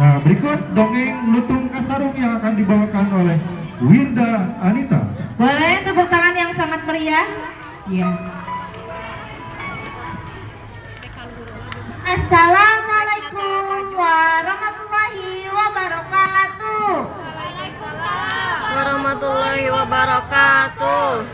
Nah, berikut dongeng Lutung Kasarung yang akan dibawakan oleh Wirda Anita. Boleh tepuk tangan yang sangat meriah? Ya. Assalamualaikum warahmatullahi wabarakatuh. Warahmatullahi wabarakatuh.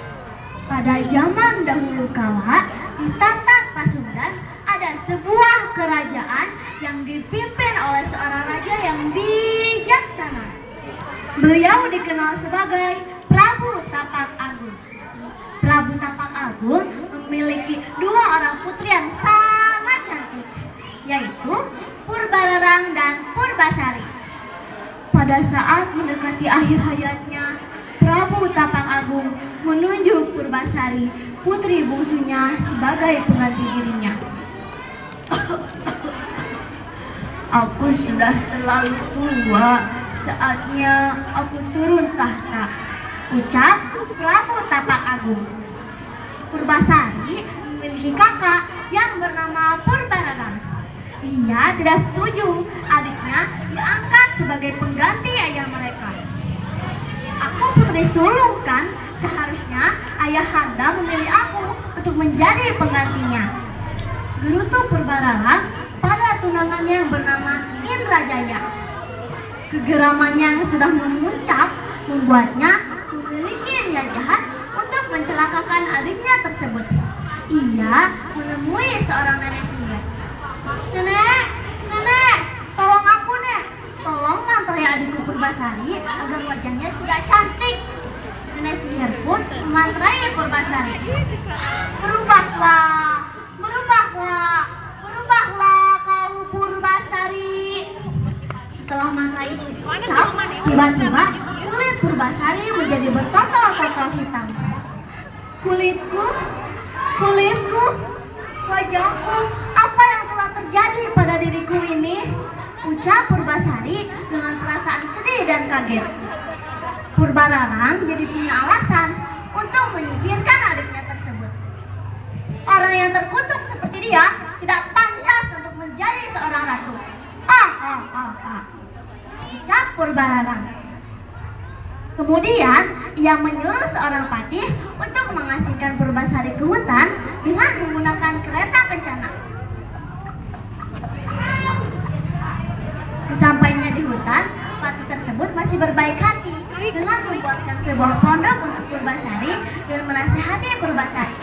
Pada zaman dahulu kala, di Tantan Pasundan ada sebuah kerajaan yang dipimpin oleh seorang raja yang bijaksana. Beliau dikenal sebagai Prabu Tapak Agung. Prabu Tapak Agung memiliki dua orang putri yang sangat cantik, yaitu Purbararang dan Purbasari. Pada saat mendekati akhir hayatnya, Prabu Tapak Agung menunjuk Purbasari, putri bungsunya, sebagai pengganti dirinya. Aku sudah terlalu tua, saatnya aku turun tahta, ucap Prabu Tapak Agung. Purbasari memiliki kakak yang bernama Purbararang. Ia tidak setuju adiknya diangkat sebagai pengganti ayah mereka. Aku putri sulung kan, seharusnya ayahanda memilih aku untuk menjadi penggantinya, gerutu Purbararang pada tunangannya yang bernama Indrajaya. Kegeramannya yang sudah memuncak membuatnya memiliki niat jahat untuk mencelakakan adiknya tersebut. Ia menemui seorang nenek sihir. Nenek, tolong aku nek. Tolong mantrai adikku Purbasari agar wajahnya tidak cantik. Nenek sihir pun memantrai Purbasari. Berubahlah kau Purbasari. Setelah mantra itu diucap, tiba-tiba kulit Purbasari menjadi bertotol-totol hitam. Kulitku, wajahku, apa yang telah terjadi pada diriku ini? Ucap Purbasari dengan perasaan sedih dan kaget. Purbararang jadi punya alasan untuk menyingkirkan adiknya tersebut. Orang yang terkutuk seperti dia tidak pantas untuk menjadi seorang ratu. Ucap Purbararang. Kemudian ia menyuruh seorang patih untuk mengasingkan Purbasari ke hutan dengan menggunakan kereta kencana. Sesampainya di hutan, patih tersebut masih berbaik hati dengan membuatkan sebuah pondok untuk Purbasari dan menasihati Purbasari.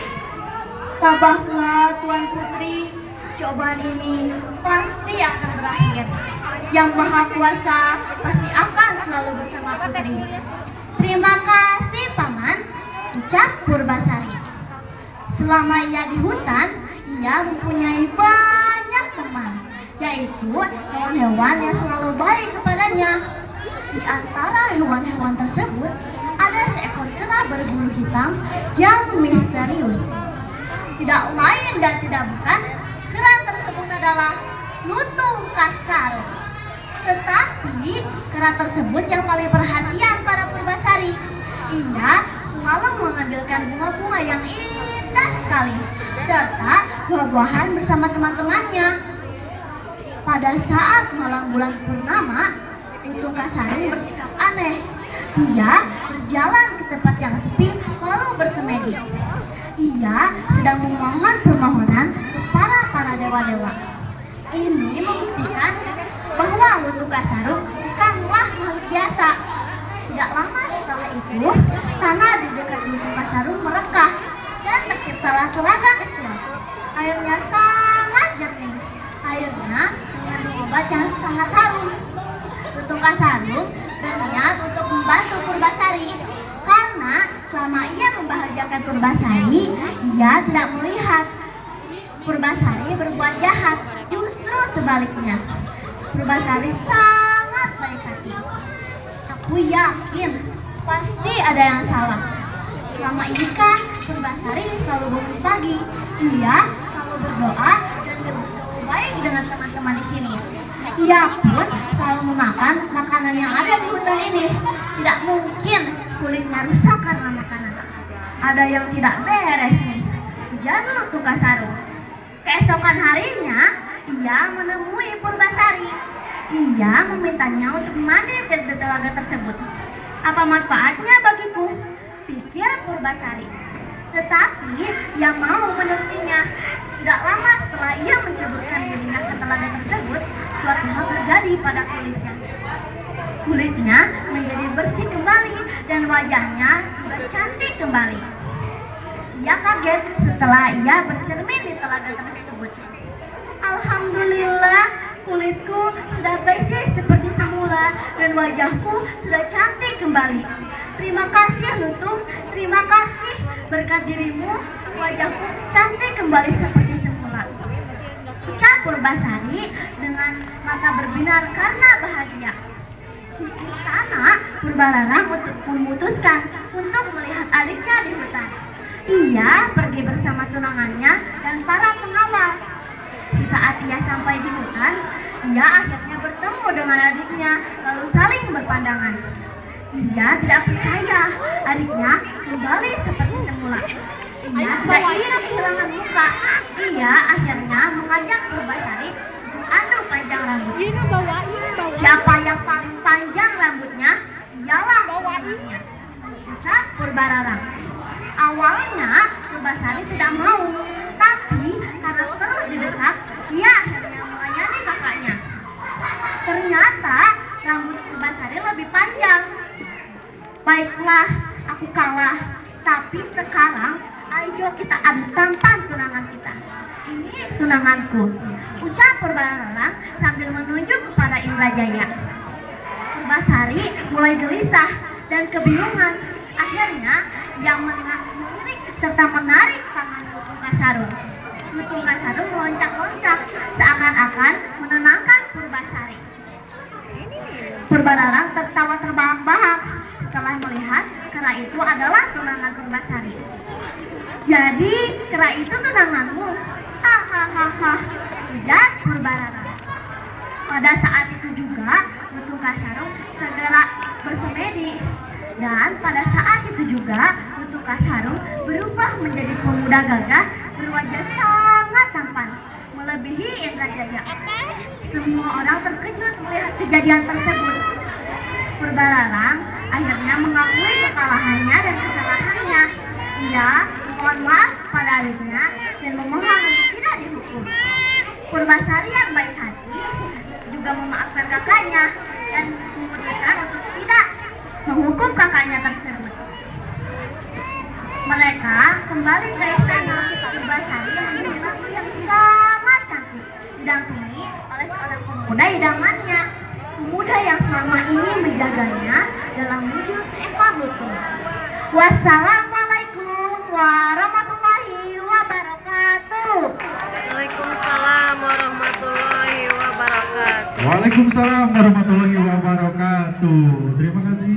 Tabahlah Tuan Putri, cobaan ini pasti akan berakhir. Yang Maha Kuasa pasti akan selalu bersama Putri. Terima kasih Paman, ucap Purbasari. Selama ia di hutan, ia mempunyai banyak teman, yaitu hewan-hewan yang selalu baik kepadanya. Di antara hewan-hewan tersebut, ada seekor kera berbulu hitam yang misterius. Tidak lain dan tidak bukan, kera tersebut adalah Lutung Kasarung. Tetapi kera tersebut yang paling perhatian pada Purbasari. Ia selalu mengambilkan bunga-bunga yang indah sekali, serta buah-buahan bersama teman-temannya. Pada saat malam bulan purnama, Lutung Kasarung bersikap aneh. Dia berjalan ke tempat yang sepi lalu bersemedi. Ia sedang memohon permohonan kepada para dewa-dewa. Ini membuktikan bahwa Lutung Kasarung bukanlah makhluk biasa. Tidak lama setelah itu, tanah di dekat Lutung Kasarung merekah dan terciptalah telaga kecil. Airnya sangat jernih. Airnya mengandung obat yang sangat harum. Lutung Kasarung berniat untuk membantu Purbasari, karena selama ia membahagiakan Purbasari, ia tidak melihat Purbasari berbuat jahat. Justru sebaliknya, Purbasari sangat baik hati. Aku yakin pasti ada yang salah. Selama ini kan Purbasari selalu bangun pagi. Ia selalu berdoa dan berbuat baik dengan teman-teman di sini. Ia pun selalu memakan makanan yang ada di hutan ini. Tidak mungkin kulitnya rusak karena makanan. Ada yang tidak beres nih, ujar Lutung Kasarung. Keesokan harinya, ia menemui Purbasari. Ia memintanya untuk mandi di telaga tersebut. Apa manfaatnya bagiku? Pikir Purbasari. Tetapi ia mau menurutinya. Tidak lama setelah ia menceburkan dirinya ke telaga tersebut, suatu hal terjadi pada kulitnya. Kulitnya menjadi bersih kembali dan wajahnya juga cantik kembali. Ia kaget setelah ia bercermin di telaga tersebut. Alhamdulillah, kulitku sudah bersih seperti semula dan wajahku sudah cantik kembali. Terima kasih Lutung, terima kasih, berkat dirimu wajahku cantik kembali seperti semula. Ucap Purbasari dengan mata berbinar karena bahagia. Di istana, Purbararang memutuskan untuk melihat adiknya di hutan. Ia pergi bersama tunangannya dan para pengawal. Sesaat ia sampai di hutan, ia akhirnya bertemu dengan adiknya lalu saling berpandangan. Ia tidak percaya adiknya kembali seperti semula. Ia tidak ingin kehilangan muka. Ia akhirnya mengajak Purbasari untuk adu panjang rambut. Siapa yang paling panjang rambutnya, ialah pemenangnya. Ucap Purbararang. Awalnya Purbasari tidak mau, tapi karena terus didesak, ia akhirnya melayani kakaknya. Ternyata rambut Purbasari lebih panjang. Baiklah, aku kalah. Tapi sekarang, ayo kita adu tampan tunangan kita. Ini tunanganku, ucap Purbararang sambil menunjuk kepada Indrajaya. Purbasari mulai gelisah dan kebingungan. Akhirnya, ia melirik serta menarik tangan Lutung Kasarung. Lutung Kasarung meloncat-loncat seakan-akan menenangkan Purbasari. Purbararang tertawa terbahak-bahak setelah melihat kera itu adalah tunangan Purbasari. Jadi kera itu tunanganmu? Hahaha, ujar Purbararang. Pada saat itu juga Lutung Kasarung segera bersemedi. Dan pada saat itu juga Lutung Kasarung berubah menjadi pemuda gagah berwajah sangat tampan, melebihi Indrajaya. Semua orang terkejut melihat kejadian tersebut. Purbararang akhirnya mengakui kekalahannya dan kesalahannya. Ia mohon maaf kepada adiknya dan memohon untuk tidak dihukum. Purbasari yang baik hati juga memaafkan kakaknya dan memutuskan untuk tidak menghukum kakaknya tersebut. Mereka kembali ke istana. Purbasari menjadi ratu yang sangat cantik, didampingi oleh seorang pemuda idamannya. Pemuda yang selama ini menjaganya dalam wujud seekor lutung. Wassalamualaikum warahmatullahi wabarakatuh. Waalaikumsalam warahmatullahi wabarakatuh. Waalaikumsalam warahmatullahi wabarakatuh. Terima kasih